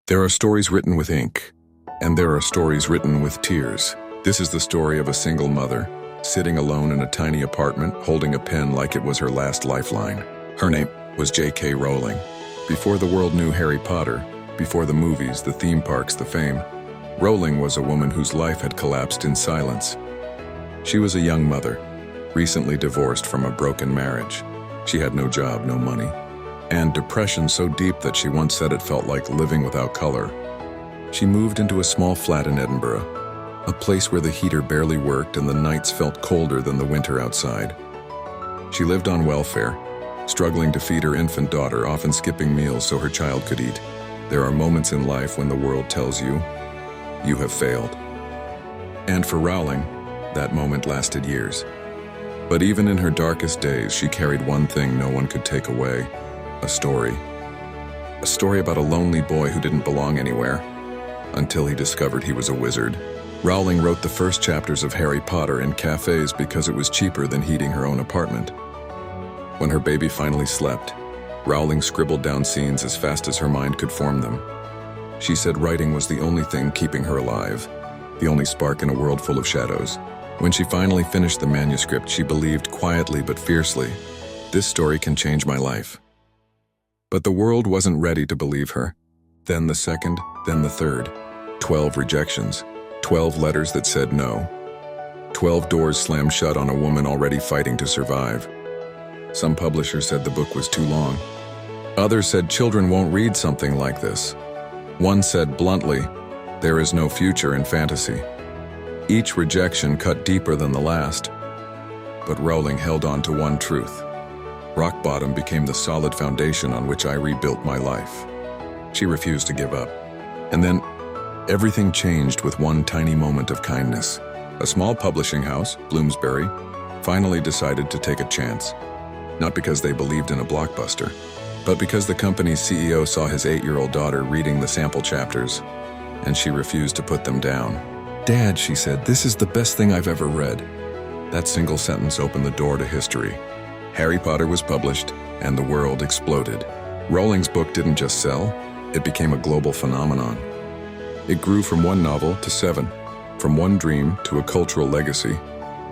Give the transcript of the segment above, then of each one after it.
There are stories written with ink, and there are stories written with tears. This is the story of a single mother, sitting alone in a tiny apartment, holding a pen like it was her last lifeline. Her name was J.K. Rowling. Before the world knew Harry Potter, before the movies, the theme parks, the fame, Rowling was a woman whose life had collapsed in silence. She was a young mother, recently divorced from a broken marriage. She had no job, no money, and depression so deep that she once said it felt like living without color. She moved into a small flat in Edinburgh, a place where the heater barely worked and the nights felt colder than the winter outside. She lived on welfare, struggling to feed her infant daughter, often skipping meals so her child could eat. There are moments in life when the world tells you, you have failed. And for Rowling, that moment lasted years. But even in her darkest days, she carried one thing no one could take away: a story. A story about a lonely boy who didn't belong anywhere, until he discovered he was a wizard. Rowling wrote the first chapters of Harry Potter in cafés because it was cheaper than heating her own apartment. When her baby finally slept, Rowling scribbled down scenes as fast as her mind could form them. She said writing was the only thing keeping her alive, the only spark in a world full of shadows. When she finally finished the manuscript, she believed quietly but fiercely, "This story can change my life." But the world wasn't ready to believe her. Then the second, then the third. 12 rejections, 12 letters that said no. 12 doors slammed shut on a woman already fighting to survive. Some publishers said the book was too long. Others said children won't read something like this. One said bluntly, "There is no future in fantasy." Each rejection cut deeper than the last. But Rowling held on to one truth. Rock bottom became the solid foundation on which I rebuilt my life. She refused to give up. And then, everything changed with one tiny moment of kindness. A small publishing house, Bloomsbury, finally decided to take a chance. Not because they believed in a blockbuster, but because the company's CEO saw his 8-year-old daughter reading the sample chapters, and she refused to put them down. "Dad," she said, "this is the best thing I've ever read." That single sentence opened the door to history. Harry Potter was published, and the world exploded. Rowling's book didn't just sell, it became a global phenomenon. It grew from one novel to 7, from one dream to a cultural legacy.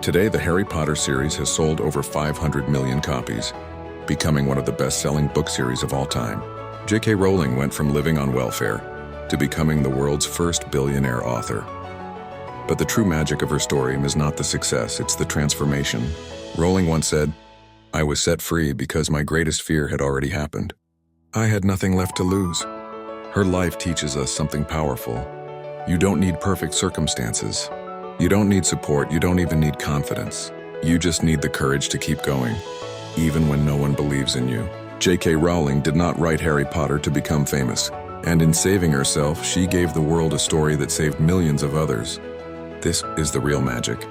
Today, the Harry Potter series has sold over 500 million copies, becoming one of the best-selling book series of all time. J.K. Rowling went from living on welfare to becoming the world's first billionaire author. But the true magic of her story is not the success, it's the transformation. Rowling once said, "I was set free because my greatest fear had already happened. I had nothing left to lose." Her life teaches us something powerful. You don't need perfect circumstances. You don't need support, you don't even need confidence. You just need the courage to keep going, even when no one believes in you. J.K. Rowling did not write Harry Potter to become famous, and in saving herself, she gave the world a story that saved millions of others. This is the real magic.